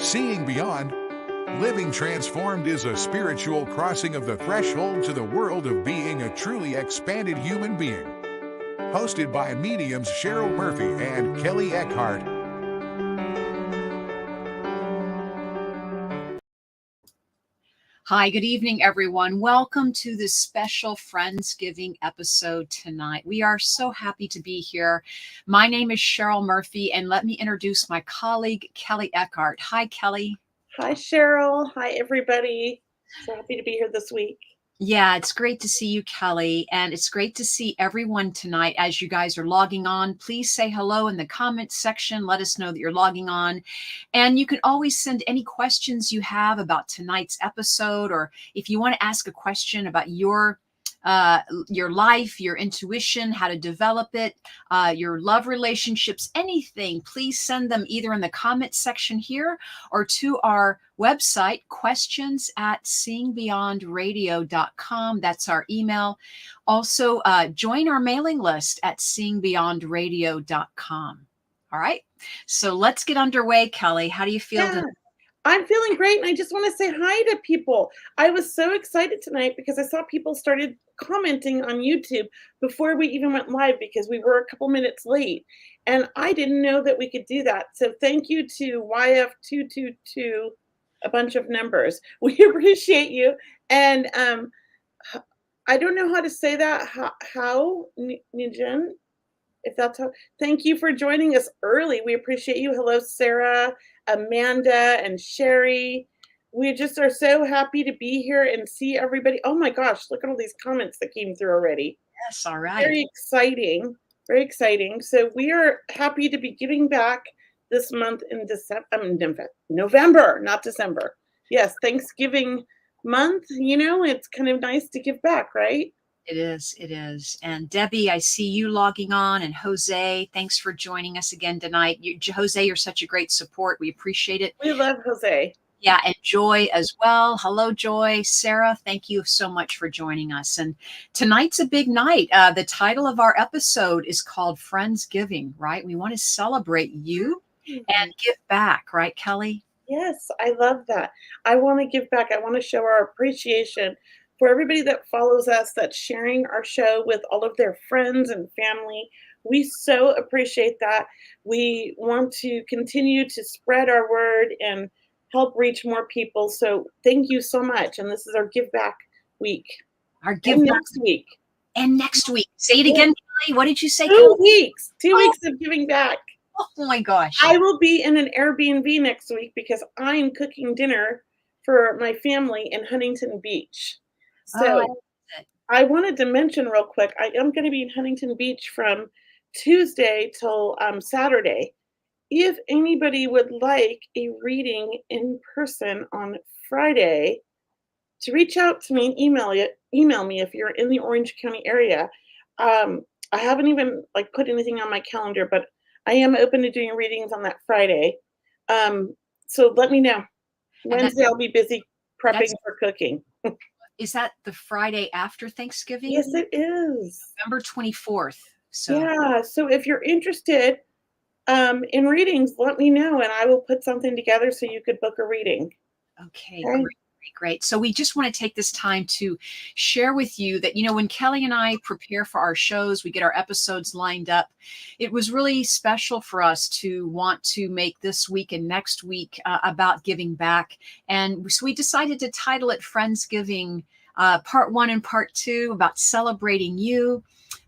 Seeing Beyond, Living Transformed is a spiritual crossing of the threshold to the world of being a truly expanded human being. Hosted by mediums Cheryl Murphy and Kelley Eckhart. Hi, good evening, everyone. Welcome to this special Friendsgiving episode tonight. We are so happy to be here. My name is Cheryl Murphy, and let me introduce my colleague, Kelley Eckhart. Hi, Kelley. Hi, Cheryl. Hi, everybody. So happy to be here this week. Yeah, it's great to see you, Kelley, and it's great to see everyone tonight as you guys are logging on. Please say hello in the comments section. Let us know that you're logging on. And you can always send any questions you have about tonight's episode, or if you want to ask a question about your life, your intuition, how to develop it, your love relationships, anything, please send them either in the comments section here or to our website, questions@seeingbeyondradio.com. That's our email. Also, join our mailing list at seeingbeyondradio.com. All right. So let's get underway, Kelley. How do you feel tonight? I'm feeling great, and I just want to say hi to people. I was so excited tonight because I saw people started commenting on YouTube before we even went live because we were a couple minutes late, and I didn't know that we could do that. So thank you to YF222, a bunch of numbers. We appreciate you, and I don't know how to say that. How Nijin? If that's how, thank you for joining us early. We appreciate you. Hello, Sarah, Amanda, and Sherry. We just are so happy to be here and see everybody. Oh my gosh, look at all these comments that came through already. Yes, all right. Very exciting. Very exciting. So we are happy to be giving back this month in November, not December. Yes, Thanksgiving month. You know, it's kind of nice to give back, right? It is. It is. And Debbie, I see you logging on, and Jose, thanks for joining us again tonight. Jose, you're such a great support. We appreciate it. We love Jose. Yeah, and Joy as well. Hello, Joy. Sarah, thank you so much for joining us. And tonight's a big night. The title of our episode is called Friendsgiving, right? We want to celebrate you and give back, right, Kelley? Yes, I love that. I want to give back. I want to show our appreciation for everybody that follows us, that's sharing our show with all of their friends and family. We so appreciate that. We want to continue to spread our word and help reach more people. So thank you so much. And this is our Give Back week. Our Give Back next week. And next week. Say it again, Kelley. What did you say? 2 weeks. 2 weeks of giving back. Oh my gosh. I will be in an Airbnb next week because I'm cooking dinner for my family in Huntington Beach. So I wanted to mention real quick, I am going to be in Huntington Beach from Tuesday till Saturday. If anybody would like a reading in person on Friday, to reach out to me and email me if you're in the Orange County area. I haven't even put anything on my calendar, but I am open to doing readings on that Friday. So let me know. Wednesday I'll be busy prepping for cooking. Is that the Friday after Thanksgiving? Yes, it is. November 24th. So yeah. So if you're interested in readings, let me know and I will put something together so you could book a reading. Okay. Great. So we just want to take this time to share with you that, when Kelley and I prepare for our shows, we get our episodes lined up. It was really special for us to want to make this week and next week about giving back. And so we decided to title it Friendsgiving Part 1 and Part 2, about celebrating you.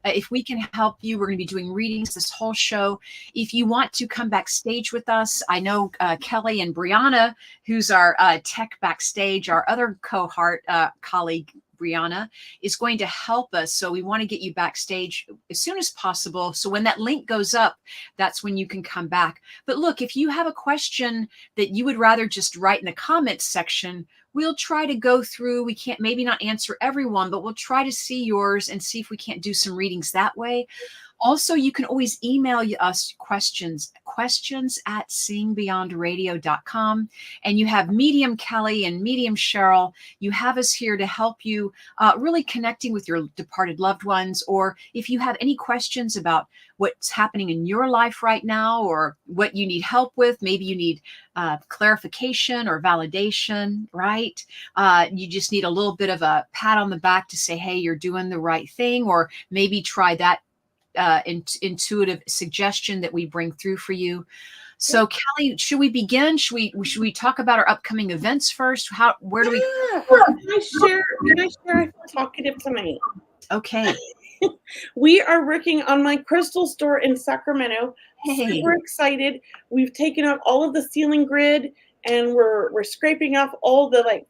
If we can help you, we're going to be doing readings this whole show. If you want to come backstage with us, I know Kelley and Brianna, who's our tech backstage, our other cohort colleague, Brianna, is going to help us. So we want to get you backstage as soon as possible. So when that link goes up, that's when you can come back. But look, if you have a question that you would rather just write in the comments section, we'll try to go through. We can't maybe not answer everyone, but we'll try to see yours and see if we can't do some readings that way. Also, you can always email us questions at seeingbeyondradio.com. And you have Medium Kelley and Medium Cheryl. You have us here to help you really connecting with your departed loved ones. Or if you have any questions about what's happening in your life right now or what you need help with, maybe you need clarification or validation, right? You just need a little bit of a pat on the back to say, hey, you're doing the right thing, or maybe try that intuitive suggestion that we bring through for you. So Kelley, should we begin? Should we talk about our upcoming events first? Where do we? Can I share? I feel talkative tonight. Okay. We are working on my crystal store in Sacramento. Hey. Super excited. We've taken out all of the ceiling grid and we're scraping off all the like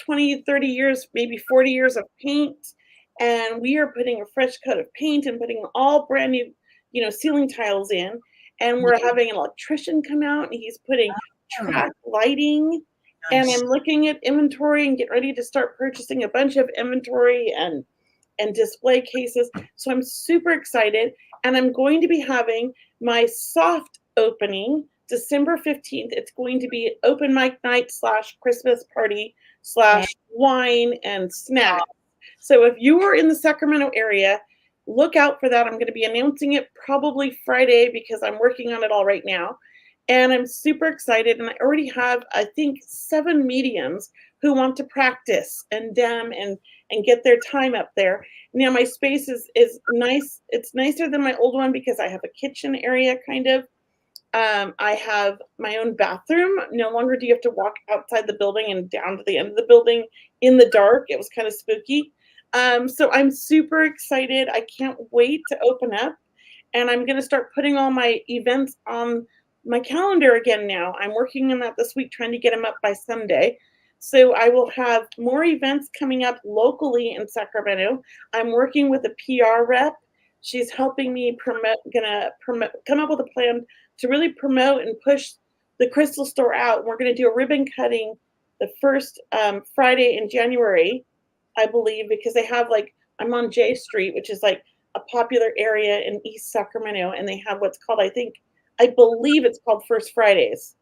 20, 30 years, maybe 40 years of paint. And we are putting a fresh coat of paint and putting all brand new, ceiling tiles in. And we're having an electrician come out and he's putting track lighting. Nice. And I'm looking at inventory and getting ready to start purchasing a bunch of inventory and display cases. So I'm super excited. And I'm going to be having my soft opening December 15th. It's going to be open mic night / Christmas party / wine and snacks. So if you are in the Sacramento area, look out for that. I'm going to be announcing it probably Friday because I'm working on it all right now. And I'm super excited. And I already have, I think, 7 mediums who want to practice and dem and get their time up there. Now my space is nice. It's nicer than my old one because I have a kitchen area kind of. I have my own bathroom. No longer do you have to walk outside the building and down to the end of the building in the dark. It was kind of spooky. So I'm super excited. I can't wait to open up. And I'm going to start putting all my events on my calendar again now. I'm working on that this week, trying to get them up by Sunday. So I will have more events coming up locally in Sacramento. I'm working with a PR rep. She's helping me come up with a plan to really promote and push the crystal store out. We're going to do a ribbon cutting the first Friday in January, I believe, because they have I'm on J Street, which is like a popular area in East Sacramento. And they have what's called, I believe it's called First Fridays,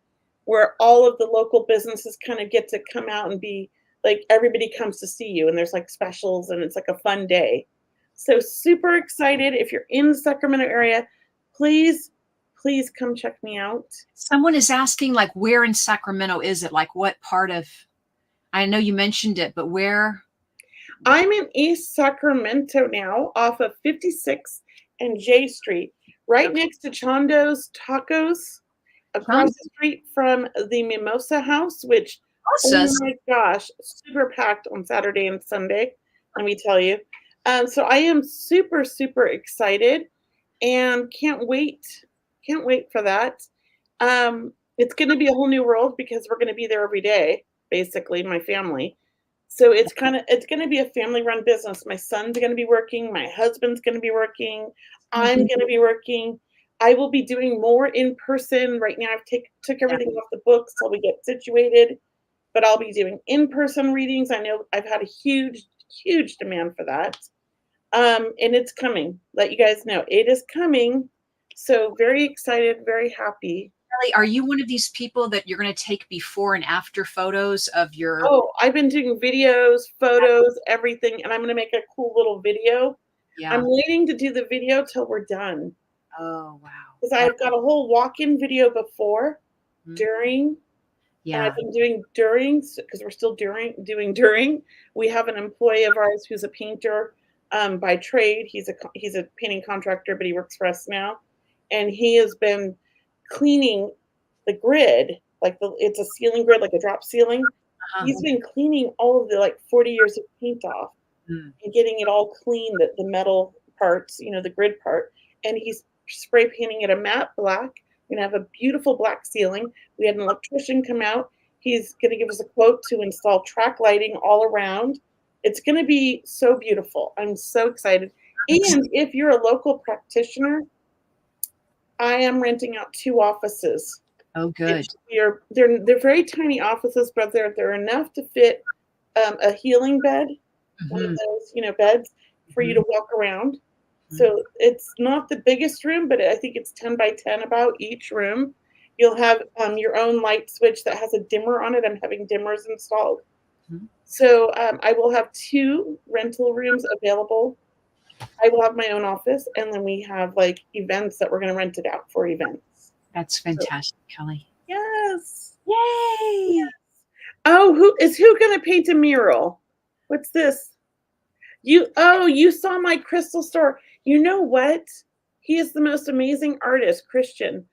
where all of the local businesses kind of get to come out and be like, everybody comes to see you and there's like specials and it's like a fun day. So super excited. If you're in the Sacramento area, please come check me out. Someone is asking where in Sacramento is it? What part of, I know you mentioned it, but where? I'm in East Sacramento now off of 56 and J Street, right next to Chando's Tacos. Across the street from the Mimosa House, which, oh my gosh, super packed on Saturday and Sunday, let me tell you. So I am super, super excited and can't wait for that. It's going to be a whole new world because we're going to be there every day, basically, my family. So it's going to be a family-run business. My son's going to be working. My husband's going to be working. I'm going to be working. I will be doing more in person. Right now, I've took everything off the books till we get situated, but I'll be doing in-person readings. I know I've had a huge, huge demand for that. And it's coming. Let you guys know. It is coming. So very excited, very happy. Kelley, are you one of these people that you're going to take before and after photos of your? Oh, I've been doing videos, photos, everything, and I'm going to make a cool little video. Yeah. I'm waiting to do the video till we're done. Oh, wow. Because I've got a whole walk-in video before, during. Yeah. And I've been doing during, because we're still doing during. We have an employee of ours who's a painter by trade. He's a painting contractor, but he works for us now. And he has been cleaning the grid, it's a ceiling grid, like a drop ceiling. He's been cleaning all of the 40 years of paint off and getting it all clean, the metal parts, the grid part. And he's spray painting it a matte black. We're going to have a beautiful black ceiling. We had an electrician come out. He's going to give us a quote to install track lighting all around. It's going to be so beautiful. I'm so excited. And if you're a local practitioner, I am renting out 2 offices. Oh, good. They're very tiny offices, but they're enough to fit a healing bed, one of those beds for you to walk around. So it's not the biggest room, but I think it's 10 by 10 about each room. You'll have your own light switch that has a dimmer on it. I'm having dimmers installed. So I will have 2 rental rooms available. I will have my own office, and then we have like events that we're going to rent it out for events. That's fantastic, Kelley. Yes. Yay! Yes. Oh, who going to paint a mural? What's this? You saw my crystal store. You know what? He is the most amazing artist, Christian.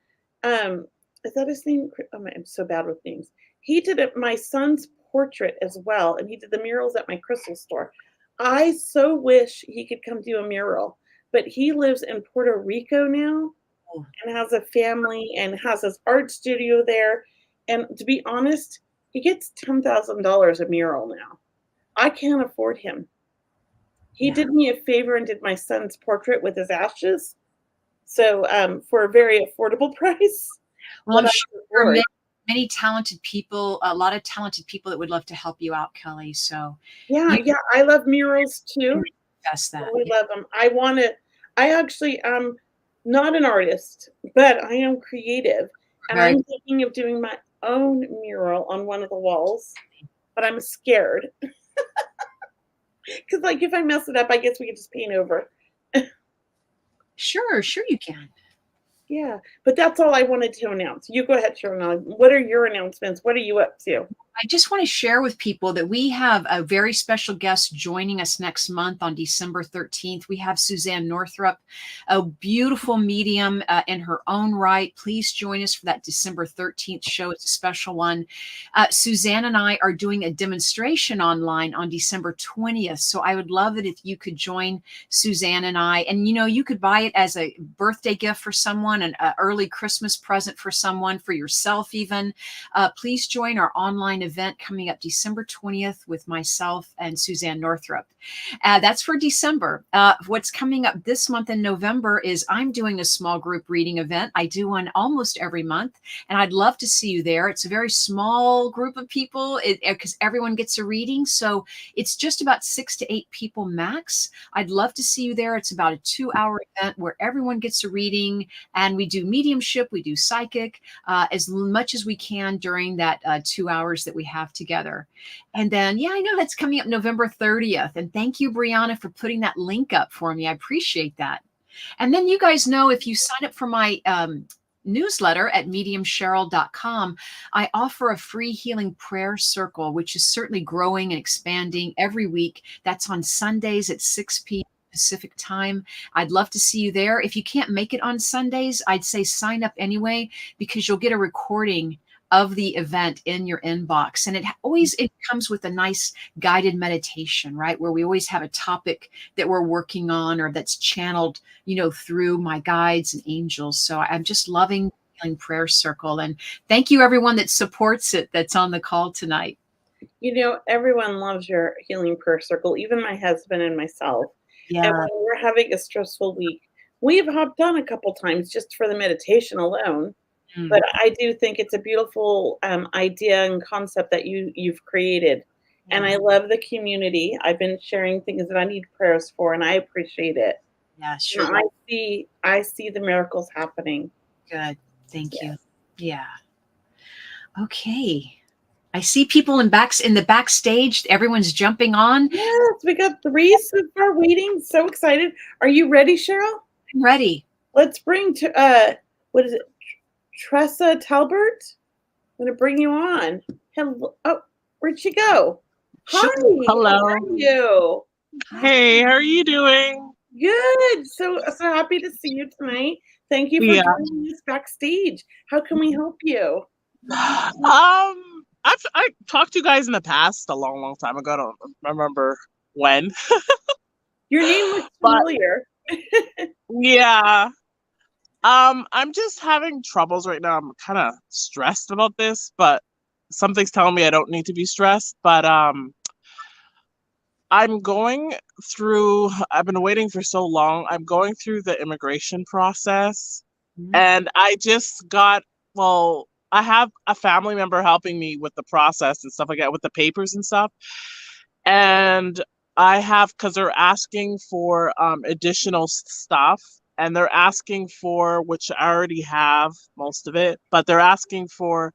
Is that his name? Oh, I'm so bad with names. He did my son's portrait as well, and he did the murals at my crystal store. I so wish he could come do a mural, but he lives in Puerto Rico now and has a family and has his art studio there. And to be honest, he gets $10,000 a mural now. I can't afford him. He did me a favor and did my son's portrait with his ashes. So for a very affordable price. Well, I'm sure there are many talented people, a lot of talented people that would love to help you out, Kelley. So yeah, I love murals too. That's that. We love them. I actually am not an artist, but I am creative. And I'm thinking of doing my own mural on one of the walls, but I'm scared. Because like if I mess it up, I guess we could just paint over. Sure you can. Yeah, but that's all I wanted to announce. You go ahead, Cheryl. What are your announcements? What are you up to? I just want to share with people that we have a very special guest joining us next month on December 13th. We have Suzanne Northrup, a beautiful medium in her own right. Please join us for that December 13th show. It's a special one. Suzanne and I are doing a demonstration online on December 20th. So I would love it if you could join Suzanne and I. And, you could buy it as a birthday gift for someone, an early Christmas present for someone, for yourself even. Please join our online event coming up December 20th with myself and Suzanne Northrup. That's for December. What's coming up this month in November is I'm doing a small group reading event. I do one almost every month, and I'd love to see you there. It's a very small group of people because everyone gets a reading. So it's just about 6 to 8 people max. I'd love to see you there. It's about a 2-hour event where everyone gets a reading, and we do mediumship, we do psychic, as much as we can during that 2 hours that we have together. And then, I know that's coming up November 30th. And thank you, Brianna, for putting that link up for me. I appreciate that. And then you guys know, if you sign up for my newsletter at mediumcheryl.com, I offer a free healing prayer circle, which is certainly growing and expanding every week. That's on Sundays at 6 p.m. Pacific time. I'd love to see you there. If you can't make it on Sundays, I'd say sign up anyway, because you'll get a recording of the event in your inbox. And it comes with a nice guided meditation, right? Where we always have a topic that we're working on or that's channeled, through my guides and angels. So I'm just loving Healing Prayer Circle. And thank you everyone that supports it, that's on the call tonight. Everyone loves your Healing Prayer Circle, even my husband and myself. Yeah. And when we're having a stressful week, we've hopped on a couple times just for the meditation alone. But I do think it's a beautiful idea and concept that you've created. And I love the community. I've been sharing things that I need prayers for, and I appreciate it. Yeah, sure. I see the miracles happening. Good. Thank you. Yeah. Okay. I see people in the backstage. Everyone's jumping on. Yes, we got 3 so far waiting. So excited. Are you ready, Cheryl? I'm ready. Let's bring to what is it? Tressa Talbert, I'm going to bring you on. Hello. Oh, where'd she go? Hi. Hello. How are you? Hey, how are you doing? Good. So happy to see you tonight. Thank you for joining us backstage. How can we help you? I talked to you guys in the past a long time ago. I don't remember when. Your name looks familiar. Yeah. I'm just having troubles right now. I'm kind of stressed about this, but something's telling me I don't need to be stressed. But I've been waiting for so long. I'm going through the immigration process, and I just I have a family member helping me with the process and stuff like that, with the papers and stuff. And I have, because they're asking for additional stuff, and they're asking for, which I already have most of it, but they're asking for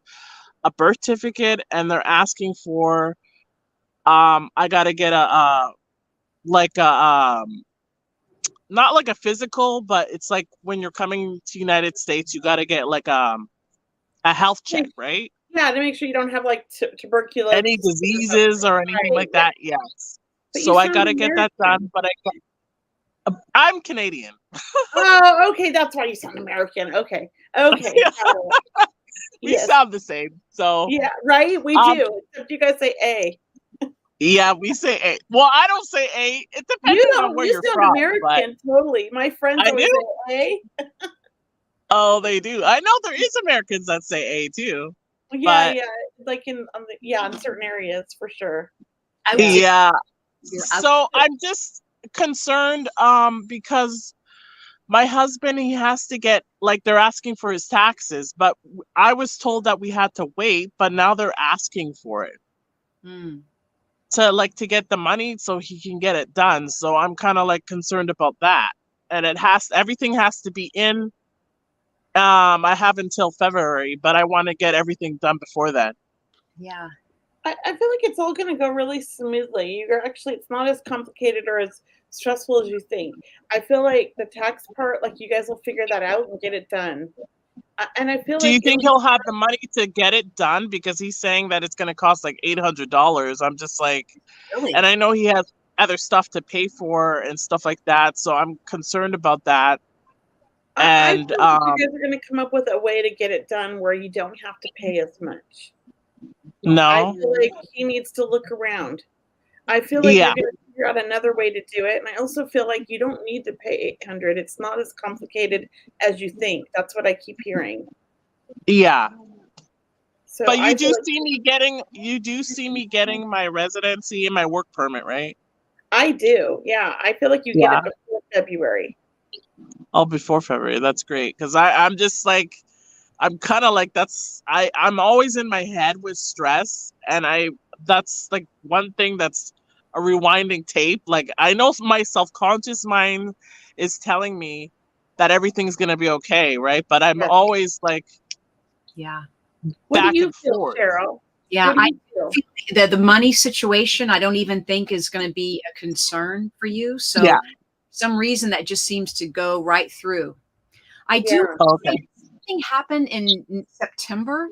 a birth certificate, and they're asking for I gotta get a like a not like a physical, but it's like when you're coming to United States, you gotta get like a health check, right? Yeah, to make sure you don't have like tuberculosis. Any diseases or anything like that, yes. But So you I sound gotta get that American. done, but I'm Canadian. Oh, okay, that's why you sound American. Okay, okay. We Yes. sound the same. So Yeah, right. We do. Except you guys say A. yeah, we say A. Well, I don't say A. It depends You on don't. where You you're sound from. American. Totally. My friends I always do? say A. Oh, they do. I know there is Americans that say A too. Yeah, But yeah. Like in in certain areas for sure. I would say yeah. you're So I'm just concerned because my husband, he has to get, like, they're asking for his taxes, but I was told that we had to wait, but now they're asking for it to get the money so he can get it done. So I'm kind of like concerned about that. And everything has to be in. I have until February, but I want to get everything done before then. Yeah. I feel like it's all going to go really smoothly. It's not as complicated or as stressful as you think. I feel like the tax part, like you guys will figure that out and get it done. And I feel Do you like think he'll have the money to get it done? Because he's saying that it's going to cost like $800. I'm just like, Really? and I know he has other stuff to pay for and stuff like that. So I'm concerned about that. I And feel like you guys are going to come up with a way to get it done where you don't have to pay as much. I no, feel like he needs to look around. I feel like yeah, you're going to figure out another way to do it. And I also feel like you don't need to pay $800. It's not as complicated as you think. That's what I keep hearing. yeah. So But I you feel do like see me getting my residency and my work permit, right? I do. Yeah. I feel like you get it before February. Oh, before February. That's great. Because I'm just like, I'm kind of like, I'm always in my head with stress. And that's like one thing that's a rewinding tape. Like, I know my self-conscious mind is telling me that everything's going to be okay, right? But I'm always like, Yeah. What back do you and feel, forth. Cheryl? Yeah. What do you feel? The money situation, I don't even think is going to be a concern for you. So Yeah. some reason that just seems to go right through. I do. Yeah. Okay. Did something happen in September?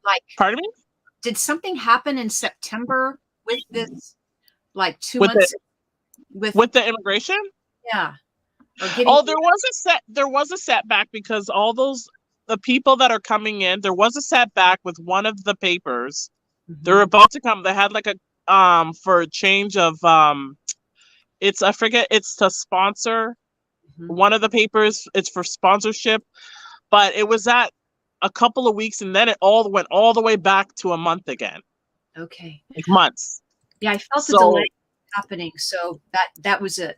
Like, Pardon me? did something happen in September with this? Like 2 With months with the immigration? yeah. Or getting Oh, there was a setback because the people that are coming in, there was a setback with one of the papers. They're about to come. They had like a for a change of I forget, it's to sponsor one of the papers. It's for sponsorship, but it was at a couple of weeks, and then it all went all the way back to a month again. Okay. Like months. Yeah, I felt the delay happening. So that was it.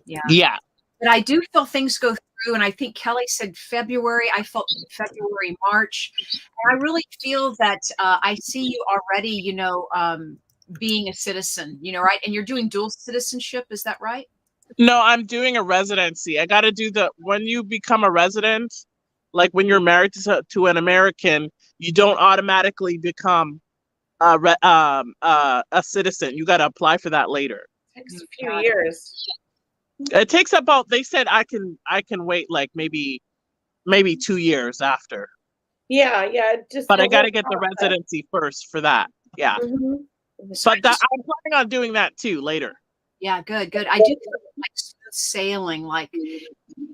Yeah. Yeah. But I do feel things go through, and I think Kelley said February. I felt February, March. And I really feel that I see you already, being a citizen, right? And you're doing dual citizenship. Is that right? No, I'm doing a residency. I got to do when you become a resident, like when you're married to an American, you don't automatically become a citizen. You got to apply for that later. It takes a few years. It takes they said I can wait like maybe 2 years after. Yeah. But I got to get the residency first for that. Yeah. But I'm planning on doing that too later. Yeah, good. I do feel like smooth sailing, like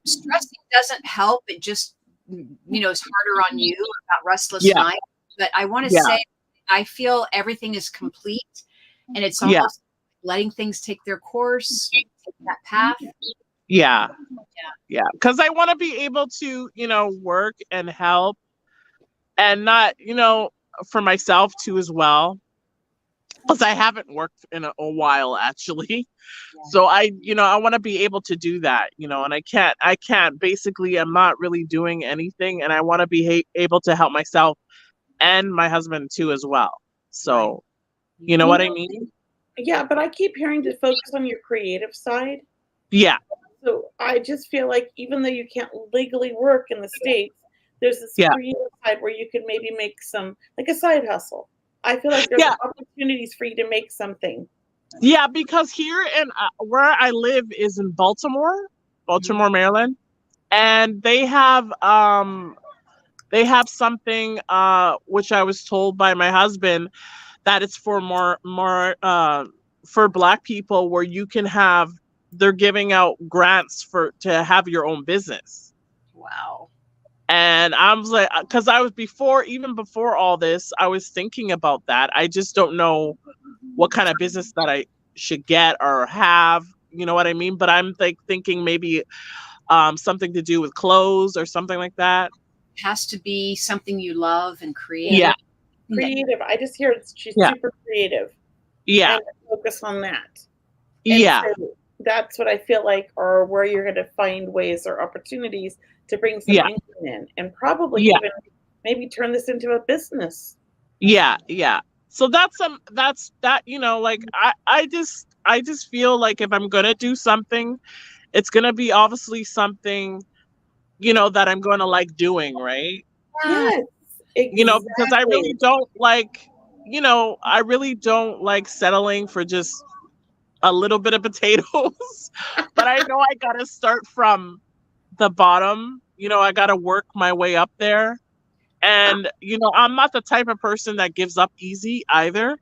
stressing doesn't help. It just, is harder on you about restless night. But I want to say, I feel everything is complete, and it's almost letting things take their course, take that path. Yeah. Because I want to be able to, work and help, and not, for myself too as well. Because I haven't worked in a while actually. So I want to be able to do that, and I can't basically, I'm not really doing anything, and I want to be able to help myself and my husband too as well. So, you know what I mean? Yeah, but I keep hearing to focus on your creative side. Yeah. So I just feel like even though you can't legally work in the States, there's this Yeah. creative side where you could maybe make some, like a side hustle. I feel like there's Yeah. opportunities for you to make something. Yeah, because here in where I live is in Baltimore, Maryland, and they have something which I was told by my husband that it's for more for Black people where you can have they're giving out grants for to have your own business. Wow. And I was like, because I was even before all this, I was thinking about that. I just don't know what kind of business that I should get or have. You know what I mean? But I'm like thinking maybe something to do with clothes or something like that. It has to be something you love and creative. Yeah. Creative. I just hear she's Yeah. super creative. Yeah. And focus on that. Yeah. So that's what I feel like, or where you're going to find ways or opportunities to bring some Yeah. income in, and probably Yeah. even maybe turn this into a business. Yeah. Yeah. So that's that, you know, like I just feel like if I'm gonna do something, it's gonna be obviously something, you know, that I'm gonna like doing, right? Yes, exactly. You know, because I really don't like, you know, I really don't like settling for just a little bit of potatoes. But I know I gotta start from the bottom. You know, I gotta work my way up there. And, you know, I'm not the type of person that gives up easy either.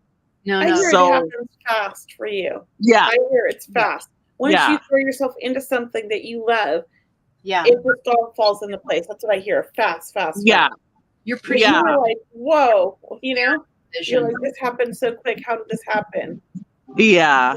No, I no. hear it So happens fast for you. yeah, I hear it's fast. Once Yeah. you throw yourself into something that you love, Yeah. it just all falls into place. That's what I hear. Fast, fast, yeah, fast. You're But pretty Yeah. you were like, whoa, you know? You're vision. like, this happened so quick. How did this happen? yeah.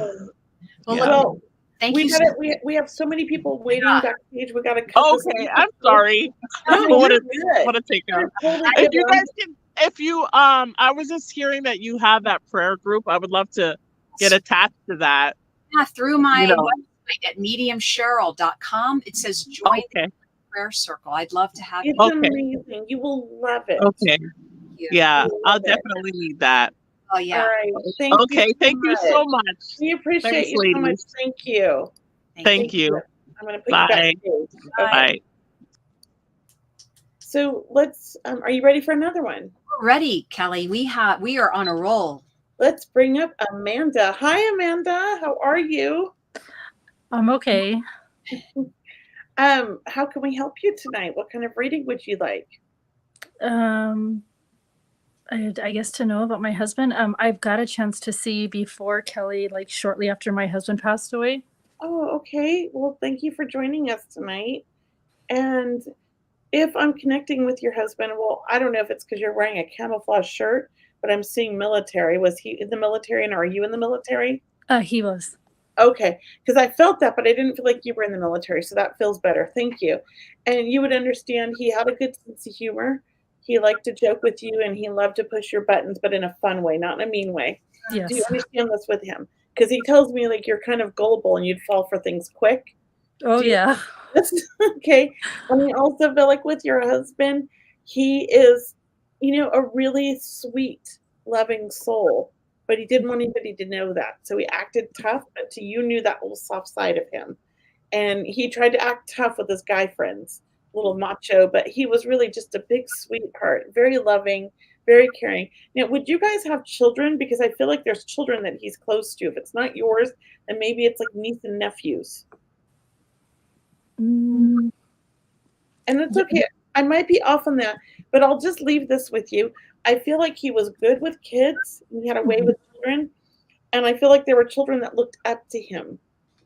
Well, Yeah. Well, thank we you. gotta, we have so many people waiting backstage. We got to cut this. Okay, I'm sorry. No, I you're don't want good. to take You're up. totally If good. you guys can, if you I was just hearing that you have that prayer group. I would love to get attached to that. Yeah, through my You know. website at mediumcheryl.com. It says join Okay. the prayer circle. I'd love to have It's you. Okay. amazing. You will love it. Okay. Yeah. Yeah, You will I'll love it. definitely need that. Oh, All yeah. right. Thank Okay, you. thank you so much. We appreciate Thanks, you so much. ladies. Thank you. Thank you. I'm going to put Bye. you backstage. Okay. Bye. So let's. Are you ready for another one? We're ready, Kelley. We are on a roll. Let's bring up Amanda. Hi, Amanda. How are you? I'm okay. How can we help you tonight? What kind of reading would you like? I guess to know about my husband. I've got a chance to see before Kelley, like shortly after my husband passed away. Oh, okay. Well, thank you for joining us tonight. And if I'm connecting with your husband, well, I don't know if it's because you're wearing a camouflage shirt, but I'm seeing military. Was he in the military, and are you in the military? He was. Okay, because I felt that, but I didn't feel like you were in the military, so that feels better. Thank you. And you would understand he had a good sense of humor. He liked to joke with you, and he loved to push your buttons, but in a fun way, not in a mean way. Yes. Do you understand this with him? Because he tells me like you're kind of gullible and you'd fall for things quick. Oh, yeah. Okay. And I also feel like with your husband, he is, a really sweet, loving soul, but he didn't want anybody to know that. So he acted tough, but you knew that little soft side of him. And he tried to act tough with his guy friends, little macho, but he was really just a big sweetheart, very loving, very caring. Now, would you guys have children? Because I feel like there's children that he's close to. If it's not yours, then maybe it's like niece and nephews. Mm, And it's okay. I might be off on that, but I'll just leave this with you. I feel like he was good with kids. He had a way with children. And I feel like there were children that looked up to him.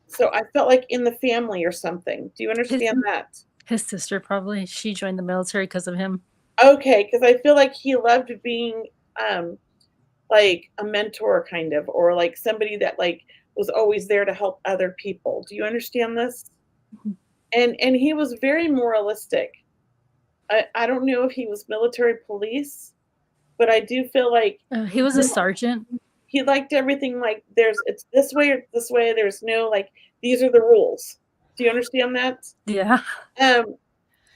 So I felt like in the family or something. Do you understand that? his sister probably. She joined the military because of him. Okay, because I feel like he loved being like a mentor kind of, or like somebody that like was always there to help other people. Do you understand this? Mhm. And he was very moralistic. I don't know if he was military police, but I do feel like He was a sergeant. he liked everything like it's this way or this way. There's no like these are the rules. Do you understand that? Yeah.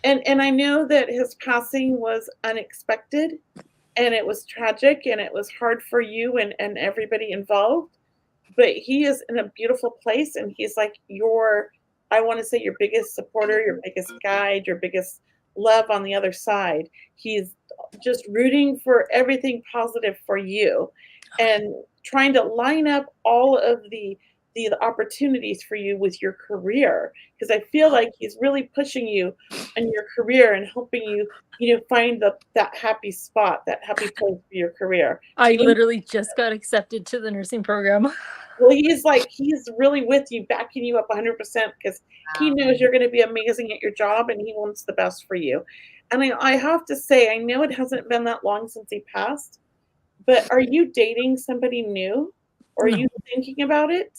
And I know that his passing was unexpected and it was tragic and it was hard for you and everybody involved. but he is in a beautiful place, and he's like I want to say your biggest supporter, your biggest guide, your biggest love on the other side. He's just rooting for everything positive for you and trying to line up all of the opportunities for you with your career, because I feel like he's really pushing you in your career and helping you, find that happy spot, that happy place for your career. I literally just got accepted to the nursing program. Well, he's really with you, backing you up 100% because he knows you're going to be amazing at your job and he wants the best for you. And I have to say, I know it hasn't been that long since he passed, but are you dating somebody new, or are you thinking about it?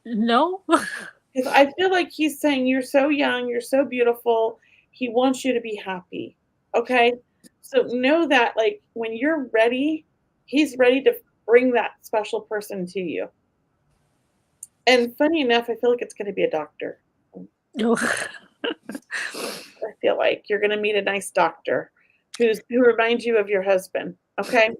No. Because I feel like he's saying you're so young, you're so beautiful. He wants you to be happy. Okay? So know that, like, when you're ready, he's ready to bring that special person to you. And funny enough, I feel like it's going to be a doctor. No. I feel like you're going to meet a nice doctor who reminds you of your husband. Okay?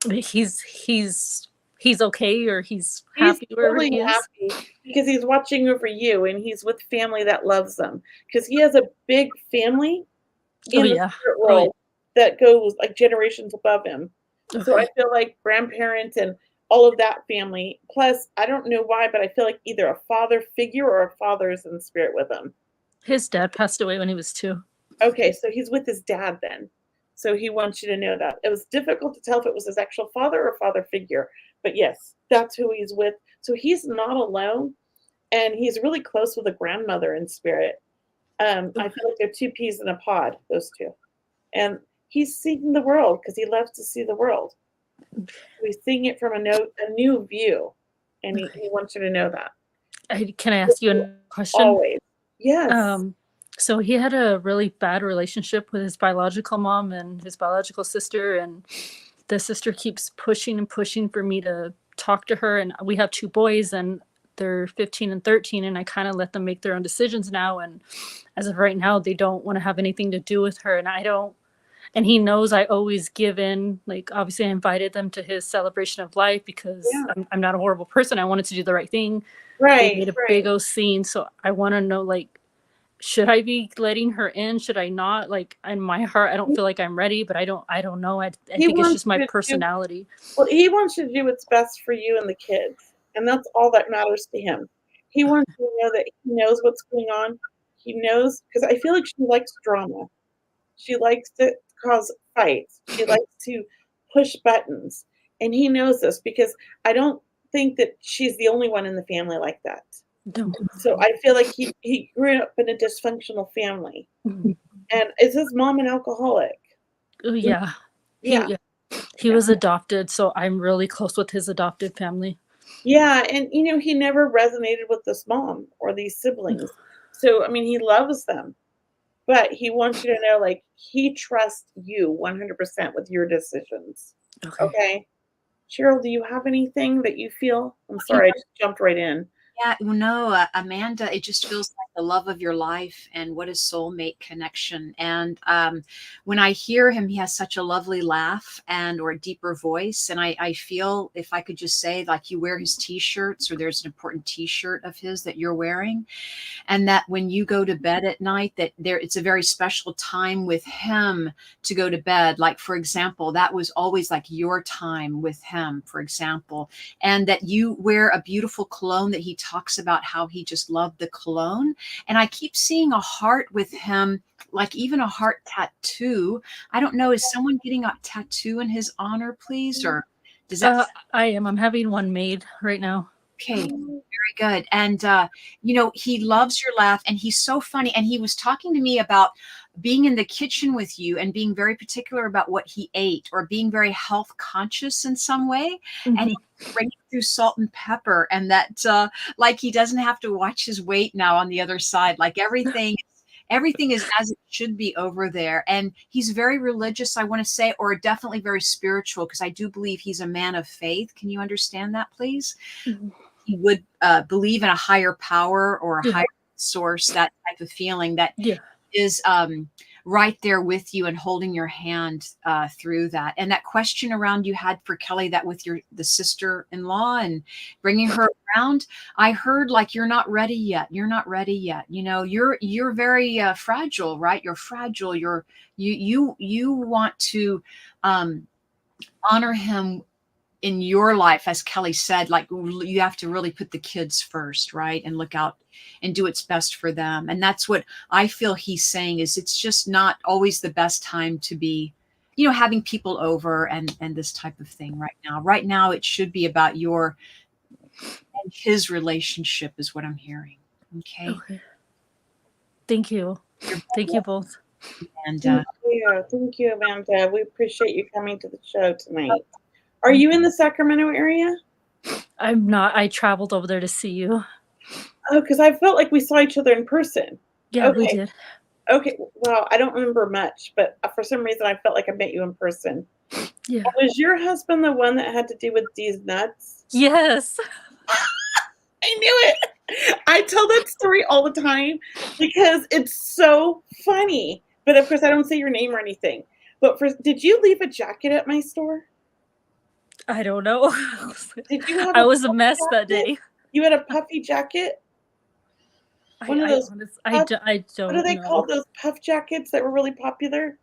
He's okay, or he's happy wherever totally he is. happy because he's watching over you and he's with family that loves him, because he has a big family in the spirit world that goes like generations above him. Okay. So I feel like grandparents and all of that family, plus I don't know why, but I feel like either a father figure or a father is in the spirit with him. His dad passed away when he was 2. Okay, so he's with his dad then. So he wants you to know that. It was difficult to tell if it was his actual father or father figure. But yes, that's who he's with. So he's not alone. And he's really close with a grandmother in spirit. I feel like they're 2 peas in a pod, those two. And he's seeing the world because he loves to see the world. He's seeing it from a new view. And he wants you to know that. Can I ask you a question? Always. Yes. So he had a really bad relationship with his biological mom and his biological sister, and the sister keeps pushing and pushing for me to talk to her. And we have 2 boys, and they're 15 and 13, and I kind of let them make their own decisions now. And as of right now, they don't want to have anything to do with her. And he knows I always give in. Like, obviously I invited them to his celebration of life because I'm not a horrible person. I wanted to do the right thing. Right. They made a big old scene. So I want to know, like, should I be letting her in? Should I not? Like, in my heart, I don't feel like I'm ready, but I don't know. I think it's just my personality. He wants you to do what's best for you and the kids. And that's all that matters to him. He wants you to know that he knows what's going on. He knows, because I feel like she likes drama. She likes to cause fights. She likes to push buttons. And he knows this because I don't think that she's the only one in the family like that. No. So I feel like he grew up in a dysfunctional family. And is his mom an alcoholic? Oh, yeah. He was adopted, so I'm really close with his adopted family. Yeah, and he never resonated with this mom or these siblings. So, I mean, he loves them. But he wants you to know, like, he trusts you 100% with your decisions. Okay? Cheryl, do you have anything that you feel? I'm sorry, I just jumped right in. Yeah, well, no, Amanda, it just feels like the love of your life and what is soulmate connection. And when I hear him, he has such a lovely laugh or a deeper voice. And I feel, if I could just say, like, you wear his t-shirts, or there's an important t-shirt of his that you're wearing. And that when you go to bed at night, that it's a very special time with him to go to bed. Like, for example, that was always like your time with him, for example. And that you wear a beautiful cologne that he talks about how he just loved the cologne. And I keep seeing a heart with him, like even a heart tattoo. I don't know. Is someone getting a tattoo in his honor, please? Or does that? I am. I'm having one made right now. Okay, very good. And, he loves your laugh, and he's so funny. And he was talking to me about being in the kitchen with you and being very particular about what he ate, or being very health conscious in some way. Mm-hmm. And he's bringing through salt and pepper, and that like he doesn't have to watch his weight now on the other side. Like everything is as it should be over there. And he's very religious, I want to say, or definitely very spiritual, because I do believe he's a man of faith. Can you understand that, please? Mm-hmm. He would believe in a higher power or a higher source, that type of feeling that is right there with you and holding your hand through that. And that question around you had for Kelley, that with the sister-in-law and bringing her around, I heard like, you're not ready yet. You're not ready yet. You know, you're very fragile, right? You're fragile. You want to honor him in your life, as Kelley said, like you have to really put the kids first, right? And look out and do what's best for them. And that's what I feel he's saying, is it's just not always the best time to be, you know, having people over and this type of thing right now. Right now, it should be about your and his relationship is what I'm hearing. Okay. Thank you. Thank you both. And thank you, Amanda. We appreciate you coming to the show tonight. Are you in the Sacramento area? I'm not. I traveled over there to see you. Oh, because I felt like we saw each other in person. Yeah, we did. Okay. Well, I don't remember much, but for some reason I felt like I met you in person. Yeah. Was your husband the one that had to do with these nuts? Yes. I knew it. I tell that story all the time because it's so funny. But of course, I don't say your name or anything. But did you leave a jacket at my store? I don't know. Did you have I was a mess that jacket? day. You had a puffy jacket? One of those. I don't What do they know. call those puff jackets that were really popular?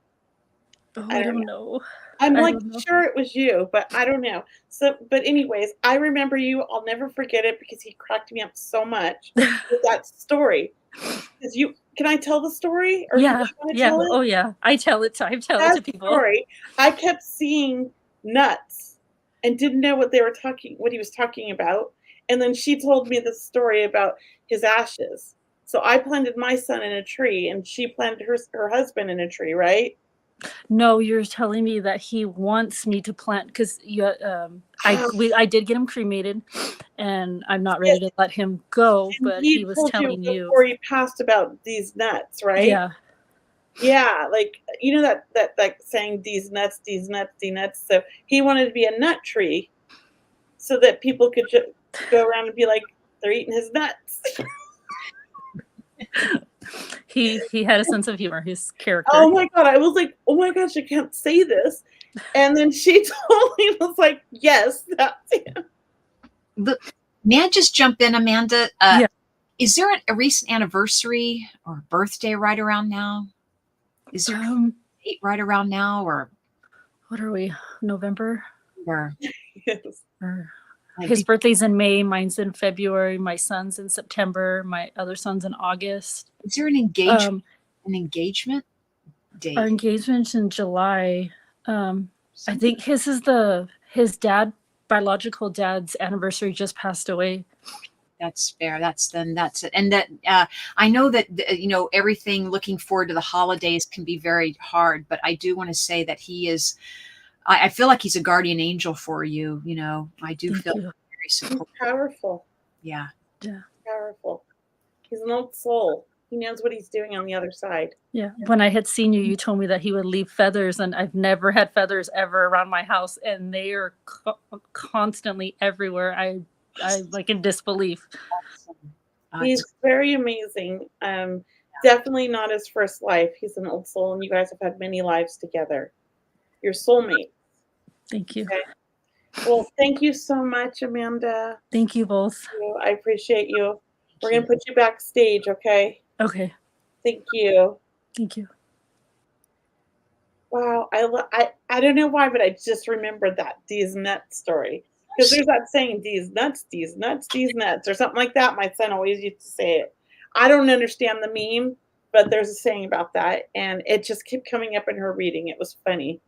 Oh, I don't know. I'm like sure it was you, but I don't know. So, but anyways, I remember you. I'll never forget it because he cracked me up so much with that story. Because can I tell the story? Or yeah. Tell it? Oh yeah. I tell it to people. Story, I kept seeing nuts and didn't know what he was talking about. And then she told me the story about his ashes. So I planted my son in a tree, and she planted her husband in a tree, right? No, you're telling me that he wants me to plant because I did get him cremated, and I'm not ready to let him go. And but he was telling you before he passed about these nuts, right? Yeah. Yeah, like you know that like saying these nuts, these nuts, these nuts. So he wanted to be a nut tree, so that people could just go around and be like, they're eating his nuts. He had a sense of humor, his character. Oh my God. I was like, oh my gosh, I can't say this. And then she totally was like, yes, that's him. Look, may I just jump in, Amanda? Yeah. Is there a recent anniversary or birthday right around now? Is there a date right around now, or what are we? November? Or Yes. His birthday's in May, mine's in February, my son's in September, my other son's in August. Is there an engagement? An engagement date? Our engagement's in July. I think his biological dad's anniversary just passed away. That's fair. That's it. And that I know that everything looking forward to the holidays can be very hard, but I do want to say that he is. I feel like he's a guardian angel for you. You know, I do feel very supportive. He's powerful. Yeah. Yeah. Powerful. He's an old soul. He knows what he's doing on the other side. Yeah. When I had seen you, you told me that he would leave feathers, and I've never had feathers ever around my house, and they are constantly everywhere. I like in disbelief. He's very amazing. Definitely not his first life. He's an old soul, and you guys have had many lives together. Your soulmate. Thank you. Okay. Well, thank you so much, Amanda. Thank you both. I appreciate you. We're going to put you backstage, okay? Okay. Thank you. Thank you. Wow. I don't know why, but I just remembered that these nuts story. Because there's that saying, these nuts, these nuts, these nuts, or something like that. My son always used to say it. I don't understand the meme, but there's a saying about that. And it just kept coming up in her reading. It was funny.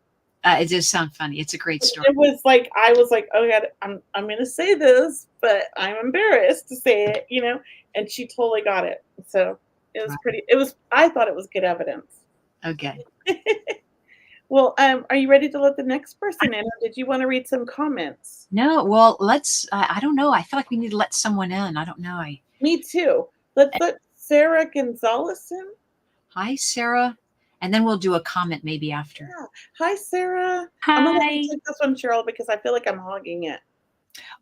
It does sound funny. It's a great story. It was like, I was like, oh God, I'm going to say this, but I'm embarrassed to say it, you know? And she totally got it. So it was I thought it was good evidence. Okay. Well, are you ready to let the next person in, or did you want to read some comments? No, well, let's, I don't know. I feel like we need to let someone in. I don't know. Me too. Let's let Sarah Gonzalez in. Hi, Sarah. And then we'll do a comment maybe after. Yeah. Hi, Sarah. Hi. I'm going to let you take this one, Cheryl, because I feel like I'm hogging it.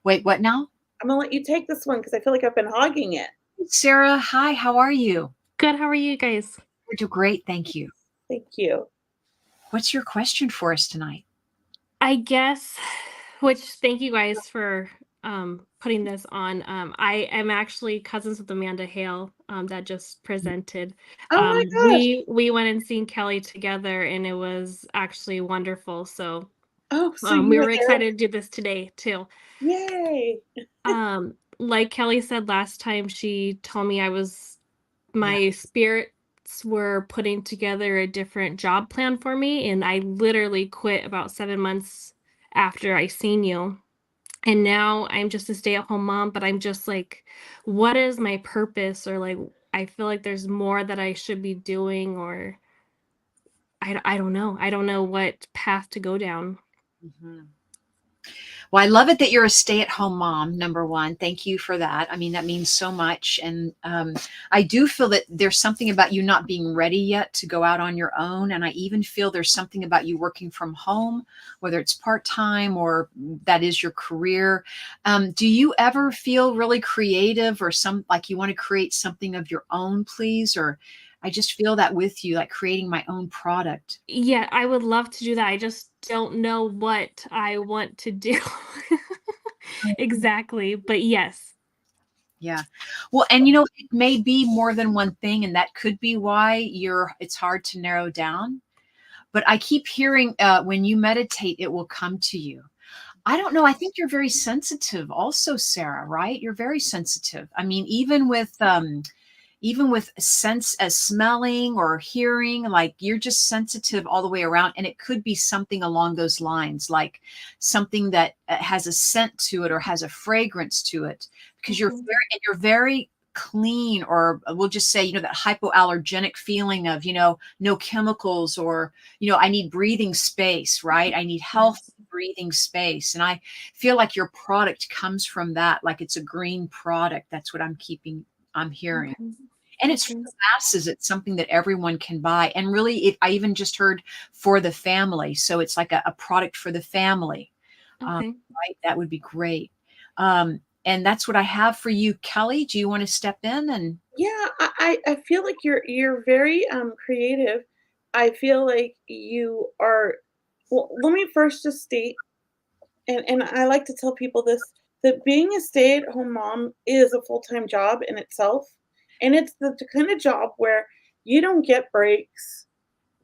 Wait, what now? I'm going to let you take this one because I feel like I've been hogging it. Sarah, hi, how are you? Good. How are you guys? We're doing great, thank you. Thank you. What's your question for us tonight? I guess, which thank you guys for putting this on. I am actually cousins with Amanda Hale that just presented. Oh my gosh. We went and seen Kelley together, and it was actually wonderful. So Oh, so we you were were there. excited to do this today too. Yay. Like Kelley said last time, she told me my spirits were putting together a different job plan for me, and I literally quit about 7 months after I seen you. And now I'm just a stay-at-home mom, but I'm just like, what is my purpose? Or like, I feel like there's more that I should be doing, or I don't know. I don't know what path to go down. Mm-hmm. Well, I love it that you're a stay-at-home mom, number one. Thank you for that. I mean, that means so much. And I do feel that there's something about you not being ready yet to go out on your own. And I even feel there's something about you working from home, whether it's part-time or that is your career. Do you ever feel really creative or like you want to create something of your own, please? Or I just feel that with you, like creating my own product. Yeah, I would love to do that. I just don't know what I want to do exactly, but yes. Yeah. Well, and it may be more than one thing, and that could be why it's hard to narrow down. But I keep hearing when you meditate, it will come to you. I don't know. I think you're very sensitive also, Sarah, right? You're very sensitive. I mean, even with sense as smelling or hearing, like you're just sensitive all the way around. And it could be something along those lines, like something that has a scent to it or has a fragrance to it, because you're very clean, or we'll just say, that hypoallergenic feeling of, no chemicals, or, I need breathing space, right? I need healthy breathing space. And I feel like your product comes from that, like it's a green product. That's what I'm hearing. Okay. And it's for the masses. It's something that everyone can buy. And really, I even just heard for the family. So it's like a product for the family. Okay. Right? That would be great. And that's what I have for you, Kelley. Do you want to step in? And Yeah, I feel like you're very creative. I feel like you are. Well, let me first just state, and I like to tell people this, that being a stay-at-home mom is a full-time job in itself, and it's the kind of job where you don't get breaks.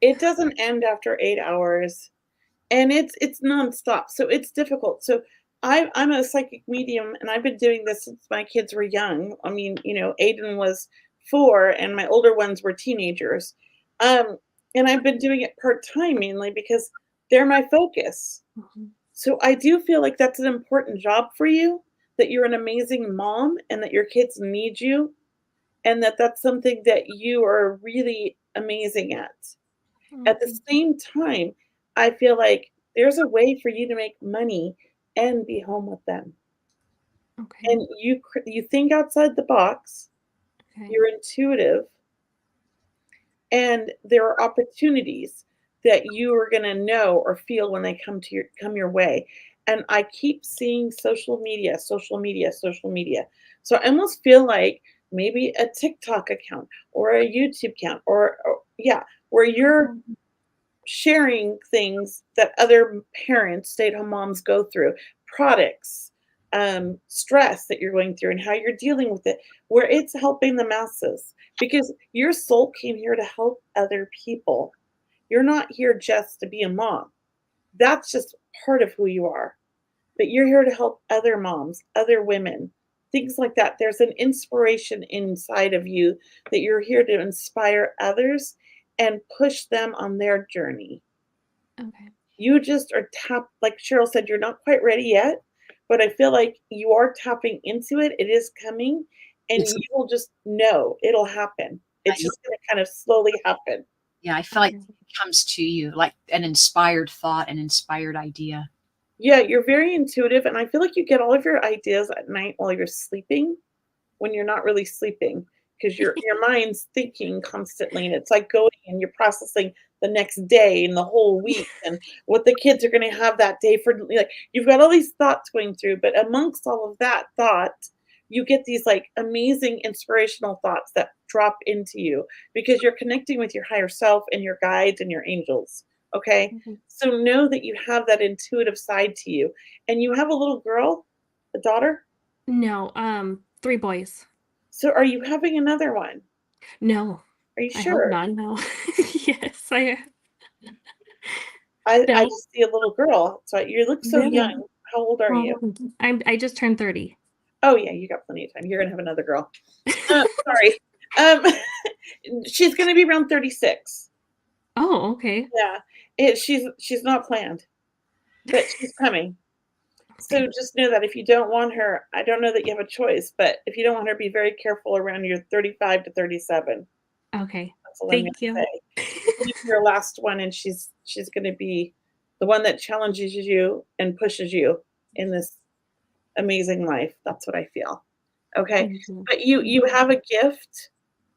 It doesn't end after 8 hours, and it's nonstop. So it's difficult. So I'm a psychic medium, and I've been doing this since my kids were young. I mean, Aiden was 4, and my older ones were teenagers. And I've been doing it part-time mainly because they're my focus. So I do feel like that's an important job for you, that you're an amazing mom and that your kids need you, and that's something that you are really amazing at. At the same time, I feel like there's a way for you to make money and be home with them. Okay. And you think outside the box, Okay. you're intuitive, and there are opportunities that you are going to know or feel when they come your way. And I keep seeing social media, social media, social media. So I almost feel like maybe a TikTok account or a YouTube account, or where you're sharing things that other parents, stay-at-home moms, go through, products, stress that you're going through and how you're dealing with it, where it's helping the masses, because your soul came here to help other people. You're not here just to be a mom. That's just part of who you are. But you're here to help other moms, other women, things like that. There's an inspiration inside of you that you're here to inspire others and push them on their journey. Okay. You just are like Cheryl said, you're not quite ready yet, but I feel like you are tapping into it. It is coming, and you will just know it'll happen. It's just going to kind of slowly happen. Yeah, I feel like it comes to you like an inspired thought, an inspired idea. Yeah, you're very intuitive, and I feel like you get all of your ideas at night while you're sleeping, when you're not really sleeping, because your mind's thinking constantly, and it's like going and you're processing the next day and the whole week and what the kids are going to have that day for. Like, you've got all these thoughts going through, but amongst all of that thought, you get these like amazing inspirational thoughts that drop into you because you're connecting with your higher self and your guides and your angels. Okay. Mhm. So know that you have that intuitive side to you. And you have a little girl, a daughter. No, 3 boys. So are you having another one? No, Are you I hope sure? not, no. Yes, I I no, just see a little girl. So you look so really. young. How old are you? Oh, I just turned 30. Oh yeah, you got plenty of time. You're gonna have another girl. Sorry. Um, she's gonna be around 36. Oh, okay. Yeah, she's not planned, but she's coming. So Okay. just know that if you don't want her, I don't know that you have a choice, but if you don't want her, be very careful around your 35 to 37. Okay. That's all I'm gonna Thank you. say. She's gonna be your last one, and she's gonna be the one that challenges you and pushes you in this amazing life. That's what I feel. Okay. Thank you. But you have a gift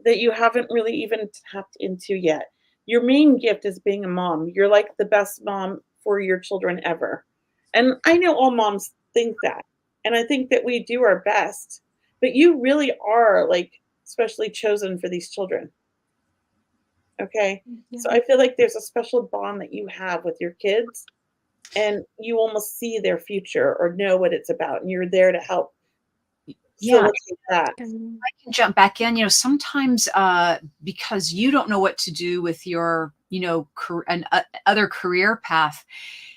that you haven't really even tapped into yet. Your main gift is being a mom. You're like the best mom for your children ever. And I know all moms think that. And I think that we do our best. But you really are like specially chosen for these children. Okay. Yeah. So I feel like there's a special bond that you have with your kids and you almost see their future or know what it's about and you're there to help Yeah, facilitate that. Um, I can jump back in. Sometimes because you don't know what to do with your, other career path,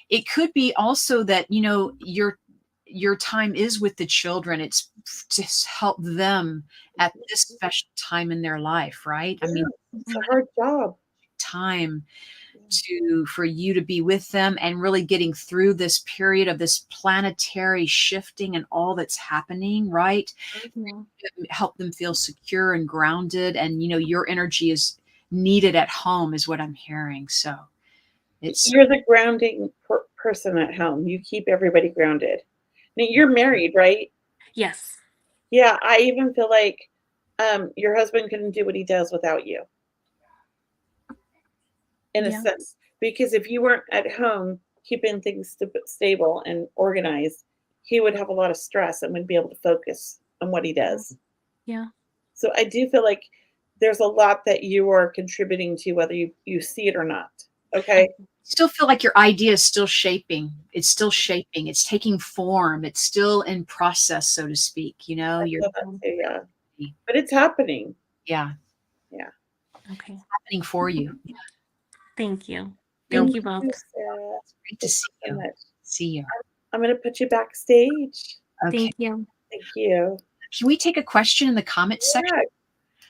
it could be also that your time is with the children. It's to help them at this special time in their life, right? I mean, It's a hard job. time for you to be with them and really getting through this period of this planetary shifting and all that's happening, right? yeah. Help them feel secure and grounded, and your energy is needed at home is what I'm hearing. So it's You're the grounding person at home. You keep everybody grounded. Now, you're married, right? Yes. Yeah, I even feel like your husband couldn't do what he does without you, in a Yeah. sense. Because if you weren't at home keeping things stable and organized, he would have a lot of stress and wouldn't be able to focus on what he does. Yeah. So I do feel like there's a lot that you are contributing to, whether you see it or not. Okay. still feel like your idea is still shaping. It's still shaping. It's taking form. It's still in process, so to speak. I You're feel that too, yeah. But it's happening. yeah, Yeah. Okay. happening for you. Thank you. You're Thank you both. Sarah. great to see So you. much. See you. I'm going to put you backstage. Okay. Thank you. Thank you. Can we take a question in the comments section? Yeah.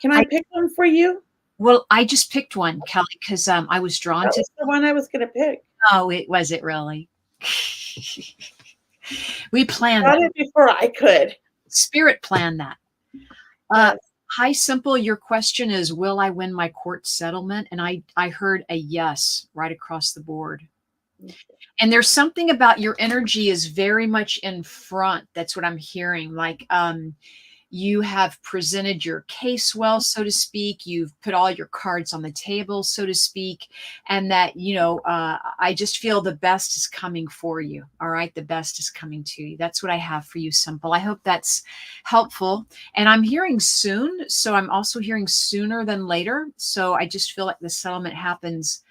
Can I pick one for you? Well, I just picked one, Kelly, because I was drawn That to. was the one I was going to pick. Oh, it was it really? We planned Got that. it before I could. Spirit planned that. Yes. Hi, Simple. Your question is, will I win my court settlement? And I heard a yes right across the board. And there's something about your energy is very much in front. That's what I'm hearing. Like you have presented your case well, so to speak. You've put all your cards on the table, so to speak. And that, I just feel the best is coming for you. All right. The best is coming to you. That's what I have for you, Simple. I hope that's helpful. And I'm hearing soon. So I'm also hearing sooner than later. So I just feel like the settlement happens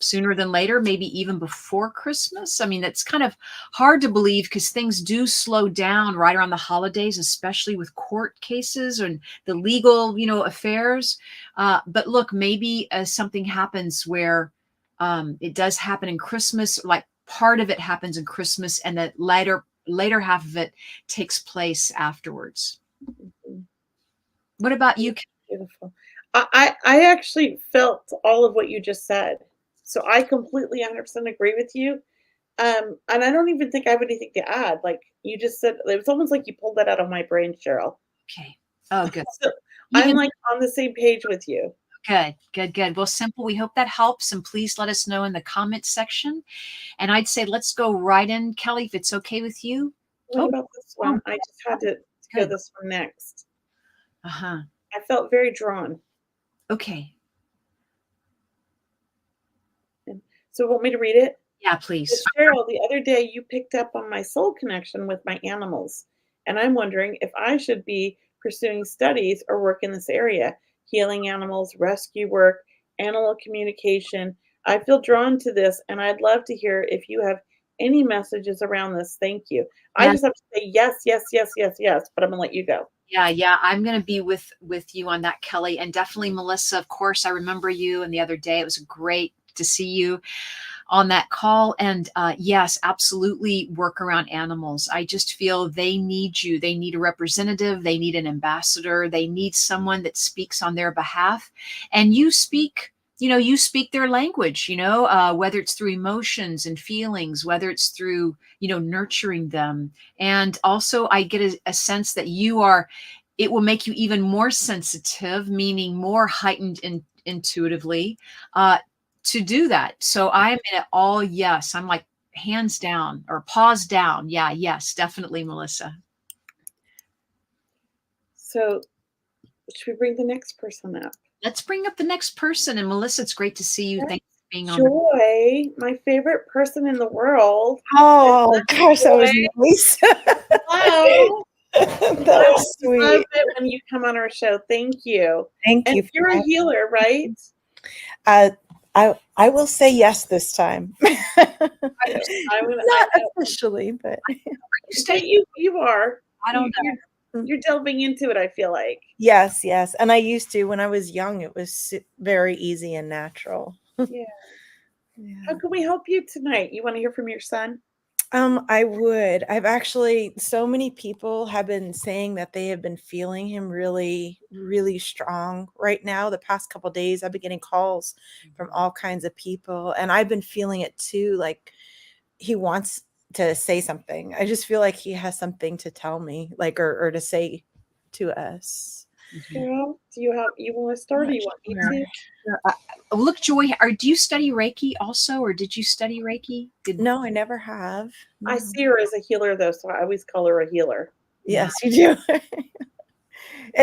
sooner than later, maybe even before Christmas. I mean, that's kind of hard to believe because things do slow down right around the holidays, especially with court cases and the legal, affairs. But look, maybe something happens where it does happen in Christmas, like part of it happens in Christmas and the later half of it takes place afterwards. What about you? Beautiful. I actually felt all of what you just said. So I completely 100% agree with you. And I don't even think I have anything to add. Like you just said, it was almost like you pulled that out of my brain, Cheryl. Okay. Oh, good. So I'm like on the same page with you. Good. Well, Simple, we hope that helps. And please let us know in the comments section. And I'd say let's go right in, Kelly, if it's okay with you. What about this one? I just had to go Good. this one next. Uh-huh. I felt very drawn. Okay. So want me to read it? Yeah, please. But Cheryl, the other day you picked up on my soul connection with my animals. and I'm wondering if I should be pursuing studies or work in this area, healing animals, rescue work, animal communication. I feel drawn to this, and I'd love to hear if you have any messages around this. Thank you. I Yeah. just have to say yes, yes, yes, yes, yes, but I'm gonna let you go. Yeah, I'm going to be with you on that, Kelley, and definitely Melissa. Of course, I remember you, and the other day it was great to see you on that call. And yes, absolutely work around animals. I just feel they need you. They need a representative. They need an ambassador. They need someone that speaks on their behalf. And you speak, you speak their language, whether it's through emotions and feelings, whether it's through, nurturing them. And also I get a sense that it will make you even more sensitive, meaning more heightened intuitively, to do that. So I'm in it all yes. I'm like hands down or paws down. Yeah, yes, definitely, Melissa. So should we bring the next person up? Let's bring up the next person. And Melissa, it's great to see you. Yes. Thanks for being on. Joy, my favorite person in the world. Oh gosh, that was nice. Hello. That was I love sweet. it when you come on our show. Thank you. Thank And you. you're a healer, right? I will say yes this time. Not officially, but you are. I don't know. You're delving into it, I feel like. yes. And I used to when I was young. It was very easy and natural. Yeah. How can we help you tonight? You want to hear from your son? I would. I've actually, so many people have been saying that they have been feeling him really, really strong right now. The past couple of days, I've been getting calls from all kinds of people, and I've been feeling it too. Like he wants to say something. I just feel like he has something to tell me, like, or to say to us. Cheryl, you want to start, or you want me to? Look, Joy, do you study Reiki also, or did you study Reiki? No, I never have. I see her as a healer, though, so I always call her a healer. Yes, you do.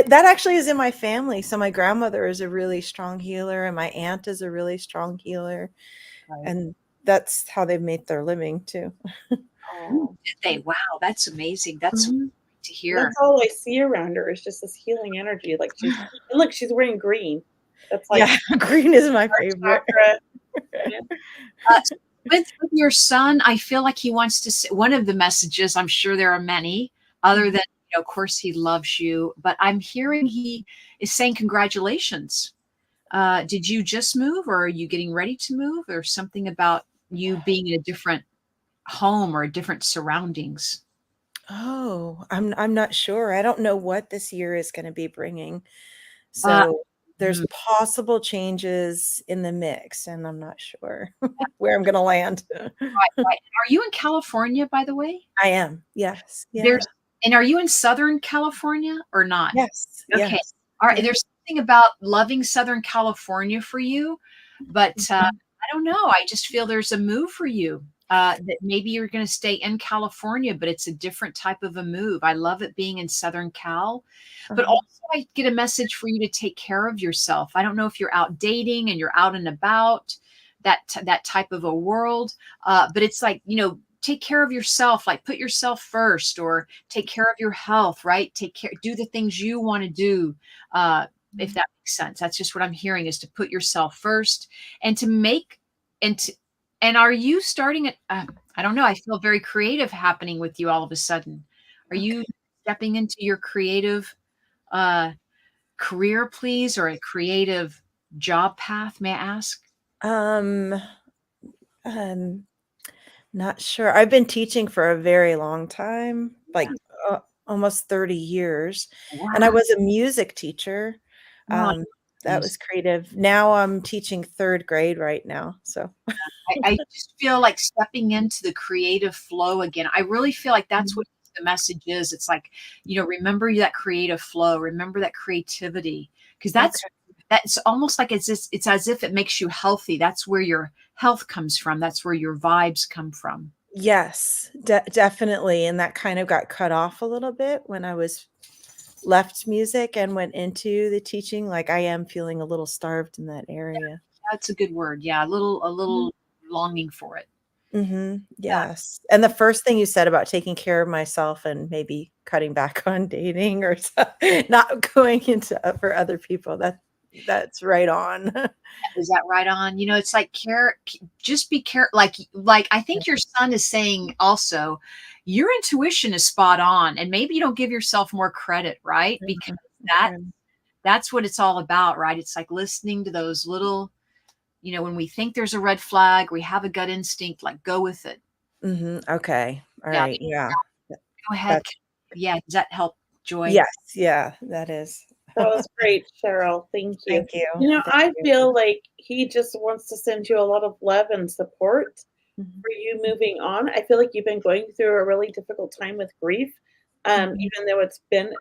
That actually is in my family. So my grandmother is a really strong healer, and my aunt is a really strong healer. Right. And that's how they've made their living too. Oh, did they? Wow, that's amazing. That's to hear. That's all I see around her is just this healing energy. Like she's wearing green. That's like green is my favorite. With your son, I feel like he wants to say one of the messages. I'm sure there are many other than, of course, he loves you, but I'm hearing he is saying congratulations. Did you just move, or are you getting ready to move, or something about you being in a different home or different surroundings? Oh, I'm not sure. I don't know what this year is going to be bringing. So there's possible changes in the mix, and I'm not sure where I'm going to land. Right. Are you in California, by the way? I am. Yes. Yeah. And are you in Southern California or not? Yes. Okay. Yes. All right. There's something about loving Southern California for you, but I don't know. I just feel there's a move for you. That maybe you're going to stay in California, but it's a different type of a move. I love it being in Southern Cal, but also I get a message for you to take care of yourself. I don't know if you're out dating and you're out and about, that type of a world, but it's like, take care of yourself, like put yourself first, or take care of your health, right? Do the things you want to do. If that makes sense. That's just what I'm hearing, is to put yourself first and to make, and are you starting at, I don't know, I feel very creative happening with you all of a sudden. Are you stepping into your creative career, please, or a creative job path, may I ask? Not sure. I've been teaching for a very long time, like almost 30 years. Wow. And I was a music teacher. That was creative. Now I'm teaching 3rd grade right now. So I just feel like stepping into the creative flow again. I really feel like that's what the message is. It's like, remember that creative flow, remember that creativity, because that's almost like it's as if it makes you healthy. That's where your health comes from. That's where your vibes come from. Yes, definitely. And that kind of got cut off a little bit when I was left music and went into the teaching. Like I am feeling a little starved in that area. That's a good word. Yeah. A little longing for it. Yes. And the first thing you said about taking care of myself and maybe cutting back on dating or not going into for other people. That's right on. Is that right on? You know, it's like just be careful. Like I think your son is saying also, your intuition is spot on, and maybe you don't give yourself more credit, right? Because that's what it's all about, right? It's like listening to those little, you know, when we think there's a red flag, we have a gut instinct, like go with it. Okay. All Yeah. right. Yeah. Go ahead. Yeah. Does that help, Joy? Yes. Yeah, that is. That was great, Cheryl. Thank you. Thank you. You know, Thank I you. feel like he just wants to send you a lot of love and support Mhm. for you moving on. I feel like you've been going through a really difficult time with grief, even though it's been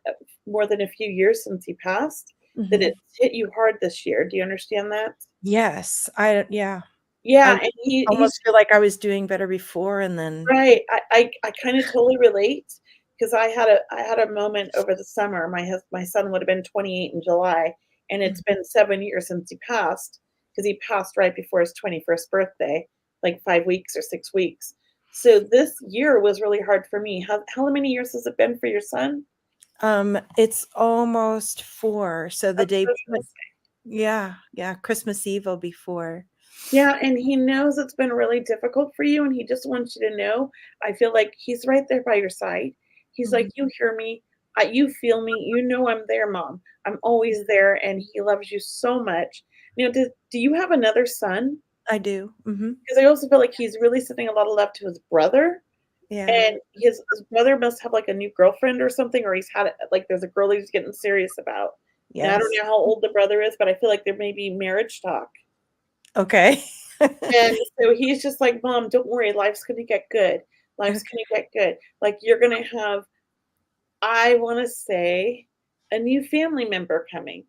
more than a few years since he passed, that Mhm. it's hit you hard this year. Do you understand that? Yes. Yeah. Yeah, I and he's almost feel like I was doing better before, and then right. I kind of totally relate because I had a moment over the summer. My son would have been 28 in July, and it's been 7 years since he passed because he passed right before his 21st birthday, like 5 weeks or 6 weeks. So this year was really hard for me. How many years has it been for your son? it's almost 4. So the That's day, Christmas. yeah, Christmas Eve will be 4. Yeah, and he knows it's been really difficult for you, and he just wants you to know, I feel like he's right there by your side. He's like, "You hear me, you feel me, you know I'm there, mom. I'm always there," and he loves you so much. You know, do you have another son? I do. Because I also feel like he's really sending a lot of love to his brother, Yeah. and his brother must have, like, a new girlfriend or something, or he's had it like, there's a girl he's getting serious about. And I don't Yes. know how old the brother is, but I feel like there may be marriage talk. Okay. And so he's just like, "Mom, don't worry, life's gonna get good. Life's gonna get good. Like, you're gonna have," I wanna say, "a new family member coming."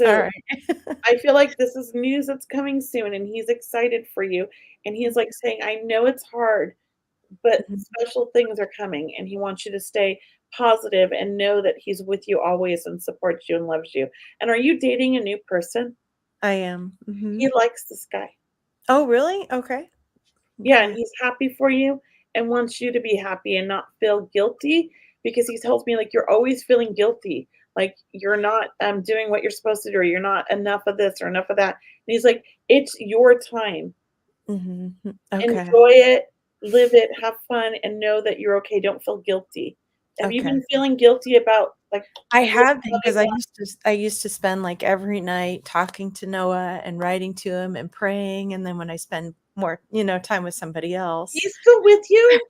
All So, right. I feel like this is news that's coming soon, and he's excited for you, and he's, like, saying, "I know it's hard, but Mhm. special things are coming," and he wants you to stay positive and know that he's with you always and supports you and loves you. And are you dating a new person? I am. He likes this guy. Oh, really? Okay. Yeah, and Okay. he's happy for you and wants you to be happy and not feel guilty because he tells me, like, you're always feeling guilty, like, you're not, doing what you're supposed to do, or you're not enough of this or enough of that, and he's like, "It's your time. Okay. Enjoy it, live it, have fun, and know that you're okay, don't feel guilty." Have you Okay. been feeling guilty about, like, I really have been because loving I used to spend like every night talking to Noah and writing to him and praying, and then when I spend more, time with somebody else. He's still with you.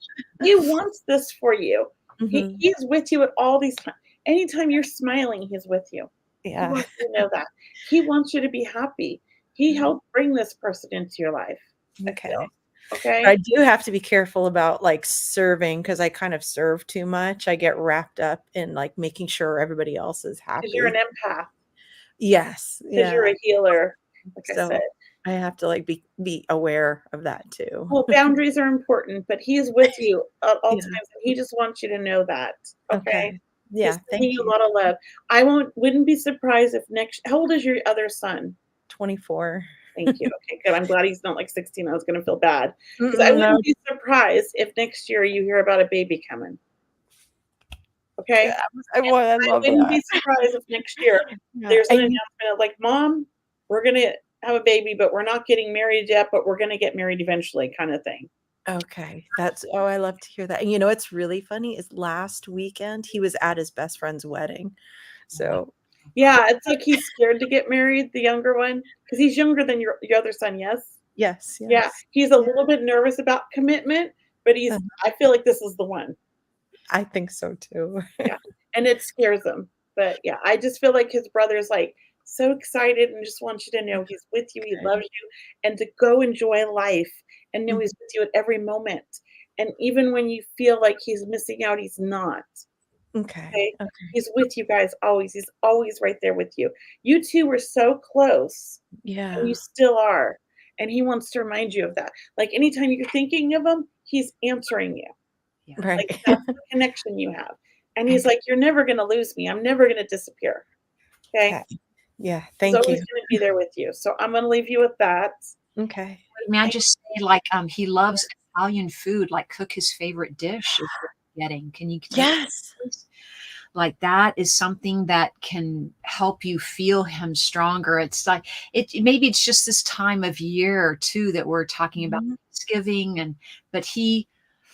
He wants this for you. Mhm. He's with you at all these times. Anytime you're smiling, he's with you. He Yeah. wants you to know that. He wants you to be happy. He helped bring this person into your life, I Okay. feel. Okay? I do have to be careful about like serving because I kind of serve too much. I get wrapped up in like making sure everybody else is 'Cause you're an happy. empath. Yes. 'Cause you're Yeah. a healer, like I So said. I have to like be aware of that too. Well, boundaries are important, but he's with you at all Yeah. times, and he just wants you to know that, okay? Okay. He's Yeah. sending Thank you a you. lot of love. I wouldn't be surprised if next how old is your other son? 24. Thank you. Okay, good. I'm glad he's not like 16. I was gonna feel bad because I No. wouldn't be surprised if next year you hear about a baby coming, okay? Yeah, I I love wouldn't that. be surprised if next year Yeah. there's an announcement of like, "Mom, we're gonna have a baby, but we're not getting married yet, but we're gonna get married eventually," kinda thing. Okay. I love to hear that. And what's really funny is last weekend he was at his best friend's wedding. So Yeah, it's like he's scared to get married, the younger one, because he's younger than your other son, yes? yes, Yeah, yes. he's a Yeah. little bit nervous about commitment, but Uh, I feel like this is the one. I think so too. Yeah, and it scares him, but yeah, I just feel like his brother's, like, so excited and just wants you to know he's with you, he loves you, and to go enjoy life and know Mhm. he's with you at every moment, and even when you feel like he's missing out, he's not, Okay. okay? Okay. He's with you guys always, he's always right there with you. You 2 were so close, and Yeah. you still are, and he wants to remind you of that. Like, anytime you're thinking of him, he's answering you. Yeah. Right. Like, that's the connection you have. And he's like, "You're never gonna lose me. I'm never gonna disappear." Okay? Okay. Yeah. He's Thank always you. gonna be there with you. So I'm gonna leave you with that. Okay. May I Thank just say, like, he loves Italian food, like cook his favorite dish. getting. Can you take Yes. this? Like that is something that can help you feel him stronger. It's like maybe it's just this time of year too that we're talking about Mhm. Thanksgiving, but he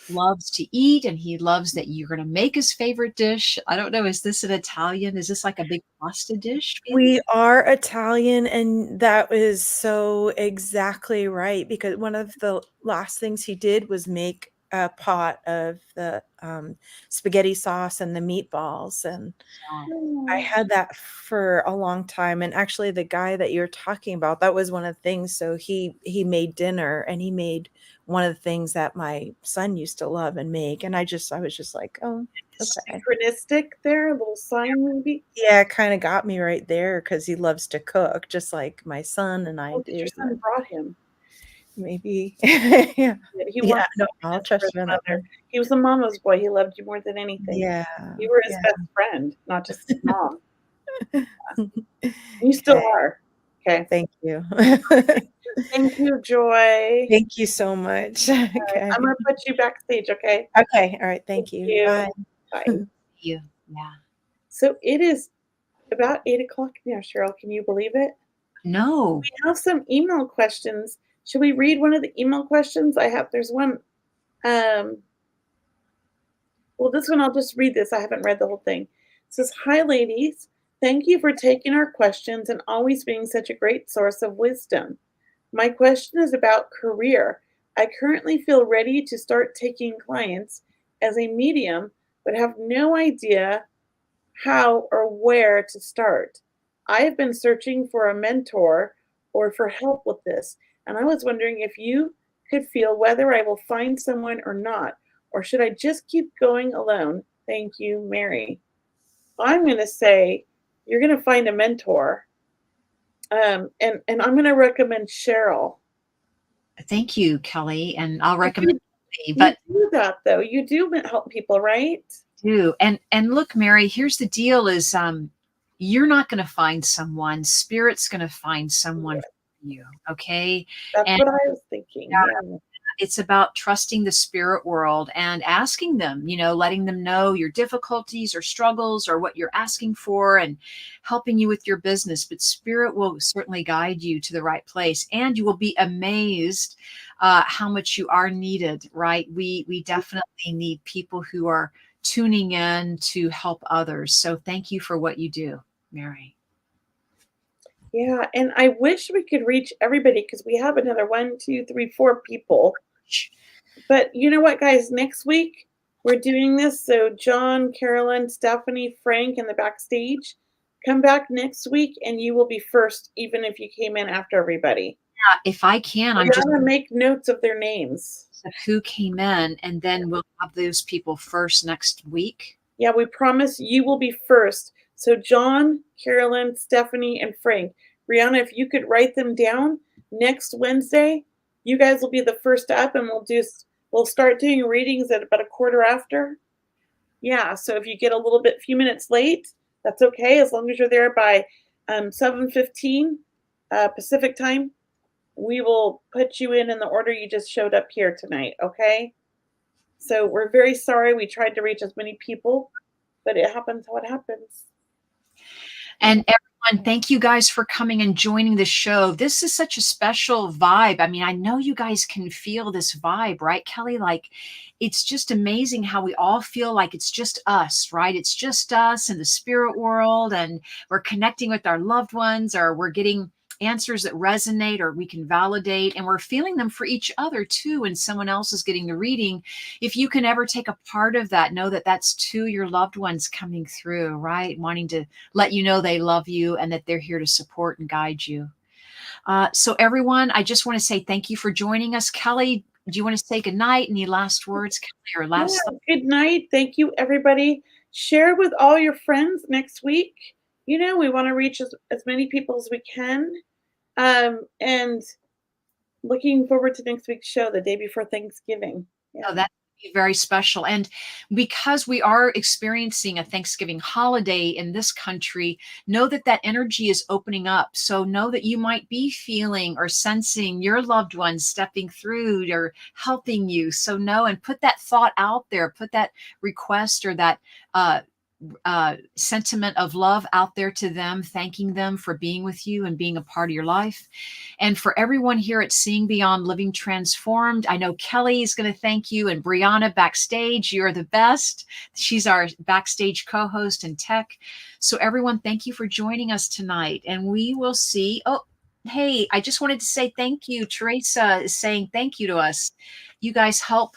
loves to eat and he loves that you're going to make his favorite dish. I don't know, is this an Italian? Is this like a big pasta dish? We are Italian, and that is so exactly right, because one of the last things he did was make a pot of the spaghetti sauce and the meatballs, and I had that for a long time. And actually, the guy that you're talking about, that was one of the things. So he made dinner, and he made one of the things that my son used to love and make. And I was just like, oh, okay. Synchronistic there, a little sign maybe. Yeah, it kind of got me right there because he loves to cook, just like my son and I Oh, 'cause do. your son brought him. Maybe. Yeah. He Yeah, wants no, I'll happiness for trust you the on that mother. one. He was a mama's boy. He loved you more than anything. Yeah, You were his yeah. best friend, not just his mom. You still Okay, are. Okay. thank you. Thank you, Joy. Thank you so much. All right. Okay. I'm gonna put you backstage, okay? Okay, all right, thank you. Bye. Bye. You. Yeah. So it is about 8 o'clock now, Cheryl. Can you believe it? No. We have some email questions. Should we read one of the email questions? There's one. Well, this one, I'll just read this. I haven't read the whole thing. It says, "Hi, ladies. Thank you for taking our questions and always being such a great source of wisdom. My question is about career. I currently feel ready to start taking clients as a medium, but have no idea how or where to start. I have been searching for a mentor or for help with this, and I was wondering if you could feel whether I will find someone or not, or should I just keep going alone? Thank you, Mary." I'm going to say you're going to find a mentor, and I'm going to recommend Cheryl. Thank you, Kelley. And I'll You recommend do, but you do that though. You do help people, right? do. And look, Mary, here's the deal is you're not going to find someone. Spirit's going to find someone for you. Okay. That's And what I was thinking. Yeah. it's about trusting the spirit world and asking them, letting them know your difficulties or struggles or what you're asking for and helping you with your business. But spirit will certainly guide you to the right place, and you will be amazed how much you are needed, right? We definitely need people who are tuning in to help others. So thank you for what you do, Mary. Yeah, and I wish we could reach everybody because we have another 1, 2, 3, 4 people. But you know what, guys? Next week we're doing this. So John, Carolyn, Stephanie, Frank in the backstage. Come back next week and you will be first, even if you came in after everybody. If I can, I'm We're just gonna make notes of their names. of who came in, and then we'll have those people first next week. Yeah, we promise you will be first. So John, Carolyn, Stephanie, and Frank. Brianna, if you could write them down next Wednesday, you guys will be the first up, and we'll start doing readings at about a quarter after. Yeah, so if you get a few minutes late, that's okay, as long as you're there by 7:15 Pacific time. We will put you in the order you just showed up here tonight, okay? So we're very sorry. We tried to reach as many people, but it happens how it happens. And everyone, thank you guys for coming and joining the show. This is such a special vibe. I mean, I know you guys can feel this vibe, right, Kelley? Like, it's just amazing how we all feel like it's just us, right? It's just us in the spirit world, and we're connecting with our loved ones, or we're getting answers that resonate, or we can validate, and we're feeling them for each other too. And someone else is getting the reading. If you can ever take a part of that, know that that's to your loved ones coming through, right? Wanting to let you know they love you and that they're here to support and guide you. So everyone, I just want to say thank you for joining us. Kelley, do you want to say good night? Any last words, Kelley, or last? Yeah, good night. Thank you, everybody. Share with all your friends next week. We want to reach as many people as we can. And looking forward to next week's show, the day before Thanksgiving. Yeah. Oh, that's be very special. And because we are experiencing a Thanksgiving holiday in this country, know that that energy is opening up. So know that you might be feeling or sensing your loved ones stepping through or helping you. So know and put that thought out there, put that request or that sentiment of love out there to them, thanking them for being with you and being a part of your life. And for everyone here at Seeing Beyond Living Transformed, I know Kelley is going to thank you, and Brianna backstage, you're the best. She's our backstage co-host and tech. So everyone, thank you for joining us tonight, and we will see. Oh, hey, I just wanted to say thank you. Teresa is saying thank you to us. You guys help.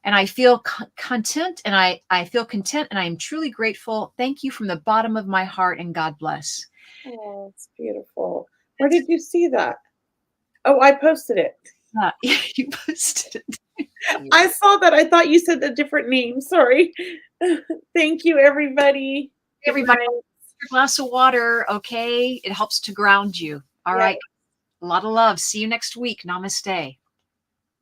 And I feel content, and I feel content, and I am truly grateful. Thank you from the bottom of my heart, and God bless. Oh, it's beautiful. Where did you see that? Oh, I posted it. You posted it. I saw that. I thought you said a different name. Sorry. Thank you, everybody. Everybody, a glass of water, okay? It helps to ground you. All right. A lot of love. See you next week. Namaste.